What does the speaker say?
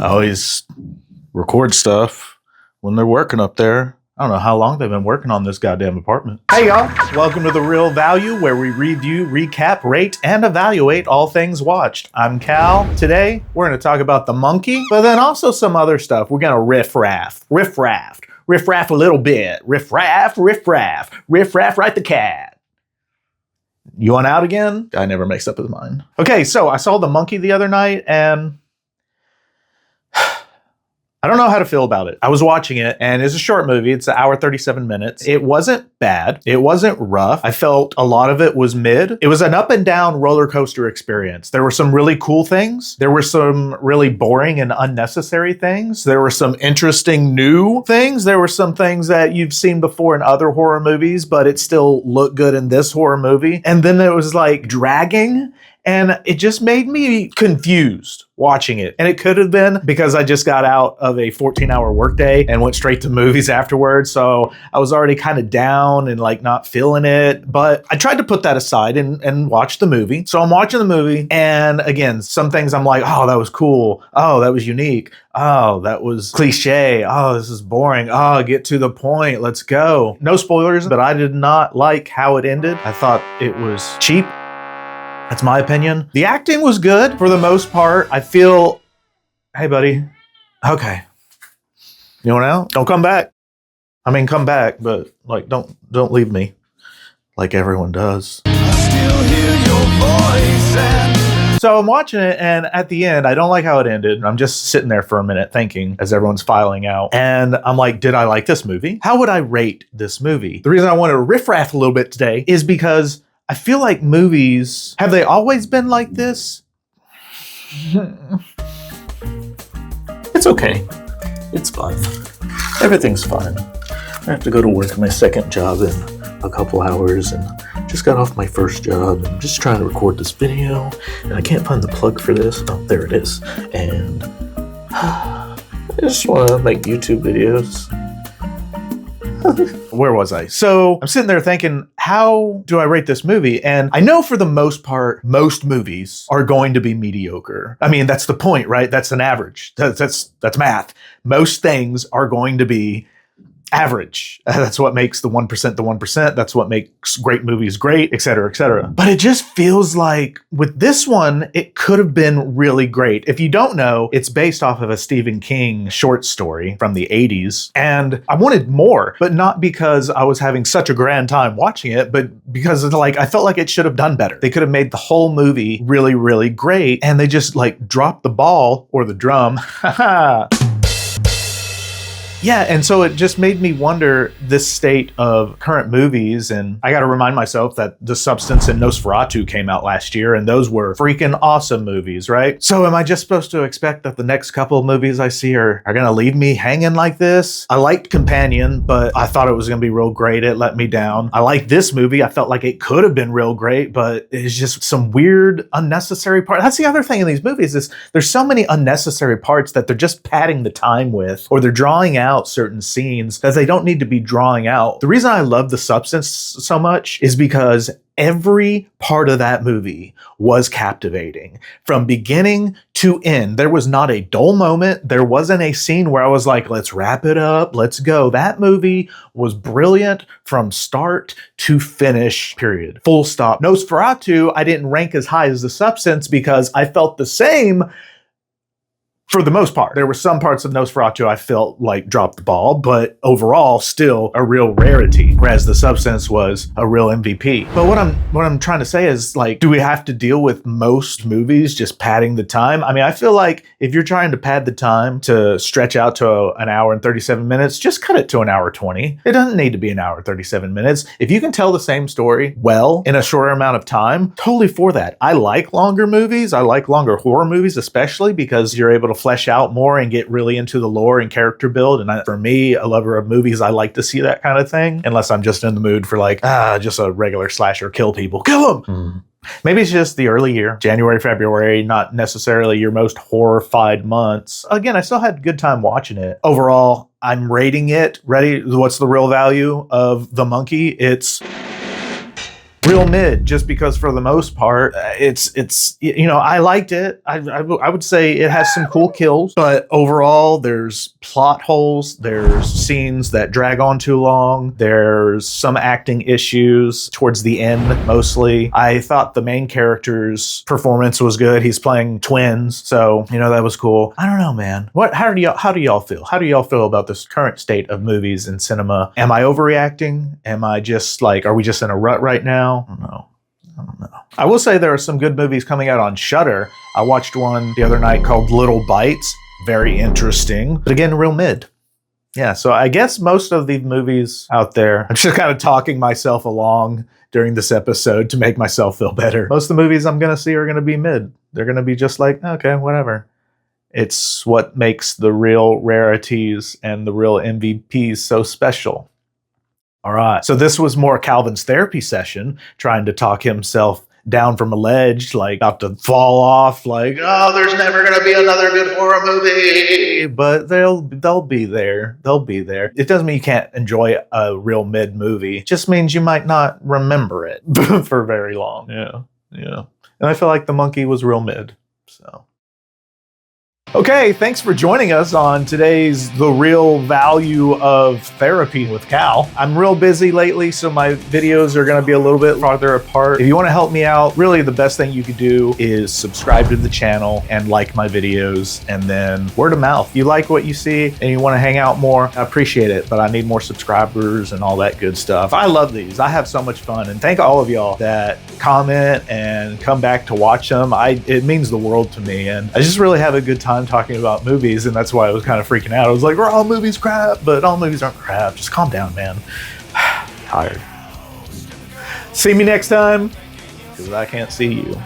I always record stuff when they're working up there. I don't know how long they've been working on this goddamn apartment. Hey y'all, welcome to The Real Value, where we review, recap, rate, and evaluate all things watched. I'm Cal. Today, we're gonna talk about The Monkey, but then also some other stuff. We're gonna riff-raff a little bit. Riff-raff, right the cat. You want out again? Guy never makes up his mind. Okay, so I saw The Monkey the other night, and I don't know how to feel about it. I was watching it, and it's a short movie. It's an hour, 37 minutes. It wasn't bad. It wasn't rough. I felt a lot of it was mid. It was an up and down roller coaster experience. There were some really cool things. There were some really boring and unnecessary things. There were some interesting new things. There were some things that you've seen before in other horror movies, but it still looked good in this horror movie. And then it was like dragging, and it just made me confused watching it. And it could have been because I just got out of a 14-hour workday and went straight to movies afterwards. So I was already kind of down and like not feeling it. But I tried to put that aside and watch the movie. So I'm watching the movie. And again, some things I'm like, oh, that was cool. Oh, that was unique. Oh, that was cliche. Oh, this is boring. Oh, get to the point. Let's go. No spoilers, but I did not like how it ended. I thought it was cheap. That's my opinion. The acting was good for the most part. I feel, hey buddy, okay. You want out? Don't come back. I mean, come back, but like, don't leave me like everyone does. I still hear your voice. So I'm watching it, and at the end, I don't like how it ended. I'm just sitting there for a minute thinking as everyone's filing out. And I'm like, did I like this movie? How would I rate this movie? The reason I want to riff-raff a little bit today is because I feel like movies, have they always been like this? It's okay. It's fine. Everything's fine. I have to go to work my second job in a couple hours, and just got off my first job and just trying to record this video, and I can't find the plug for this. Oh, there it is. And I just want to make YouTube videos. Where was I? So I'm sitting there thinking, how do I rate this movie? And I know for the most part, most movies are going to be mediocre. I mean, that's the point, right? That's an average. That's math. Most things are going to be average. That's what makes the 1% the 1%. That's what makes great movies great, et cetera, et cetera. But it just feels like with this one, it could have been really great. If you don't know, it's based off of a Stephen King short story from the 80s. And I wanted more, but not because I was having such a grand time watching it, but because like I felt like it should have done better. They could have made the whole movie really, really great. And they just like dropped the ball or the drum. Yeah, and so it just made me wonder this state of current movies, and I gotta remind myself that The Substance and Nosferatu came out last year, and those were freaking awesome movies, right? So am I just supposed to expect that the next couple of movies I see are gonna leave me hanging like this? I liked Companion, but I thought it was gonna be real great. It let me down. I liked this movie. I felt like it could have been real great, but it's just some weird, unnecessary part. That's the other thing in these movies is there's so many unnecessary parts that they're just padding the time with, or they're drawing out certain scenes that they don't need to be drawing out. The reason I love The Substance so much is because every part of that movie was captivating from beginning to end. There was not a dull moment. There wasn't a scene where I was like, let's wrap it up. Let's go. That movie was brilliant from start to finish, period. Full stop. Nosferatu, I didn't rank as high as The Substance because I felt the same for the most part. There were some parts of Nosferatu I felt like dropped the ball, but overall still a real rarity, whereas The Substance was a real MVP. But what I'm trying to say is, like, do we have to deal with most movies just padding the time? I mean, I feel like if you're trying to pad the time to stretch out to an hour and 37 minutes, just cut it to an hour 20. It doesn't need to be an hour 37 minutes. If you can tell the same story well in a shorter amount of time, totally for that. I like longer movies. I like longer horror movies, especially because you're able to flesh out more and get really into the lore and character build. And for me, a lover of movies, I like to see that kind of thing, unless I'm just in the mood for like, just a regular slasher, kill people, kill them. Maybe it's just the early year, January, February, not necessarily your most horrified months. Again, I still had a good time watching it. Overall, I'm rating it. Ready? What's the real value of The Monkey? It's real mid, just because for the most part, it's you know, I liked it. I would say it has some cool kills, but overall there's plot holes, there's scenes that drag on too long, there's some acting issues towards the end mostly. I thought the main character's performance was good. He's playing twins, so you know, that was cool. I don't know, man. How do y'all feel? How do y'all feel about this current state of movies in cinema? Am I overreacting? Am I just like, are we just in a rut right now? I don't know. I will say there are some good movies coming out on Shudder. I watched one the other night called Little Bites. Very interesting, but again, real mid. Yeah, so I guess most of these movies out there, I'm just kind of talking myself along during this episode to make myself feel better. Most of the movies I'm going to see are going to be mid. They're going to be just like, okay, whatever. It's what makes the real rarities and the real MVPs so special. All right, so this was more Calvin's therapy session, trying to talk himself down from a ledge, like about to fall off, like, oh, there's never gonna be another good horror movie. But they'll be there. They'll be there. It doesn't mean you can't enjoy a real mid movie. It just means you might not remember it for very long. Yeah. And I feel like The Monkey was real mid. So. Okay, thanks for joining us on today's The Real Value of Therapy with Cal. I'm real busy lately, so my videos are going to be a little bit farther apart. If you want to help me out, really the best thing you could do is subscribe to the channel and like my videos, and then word of mouth. You like what you see and you want to hang out more, I appreciate it, but I need more subscribers and all that good stuff. I love these. I have so much fun, and thank all of y'all that comment and come back to watch them. It means the world to me, and I just really have a good time talking about movies, and that's why I was kind of freaking out. I was like, all movies crap, but all movies aren't crap. Just calm down, man. Tired. See me next time, because I can't see you.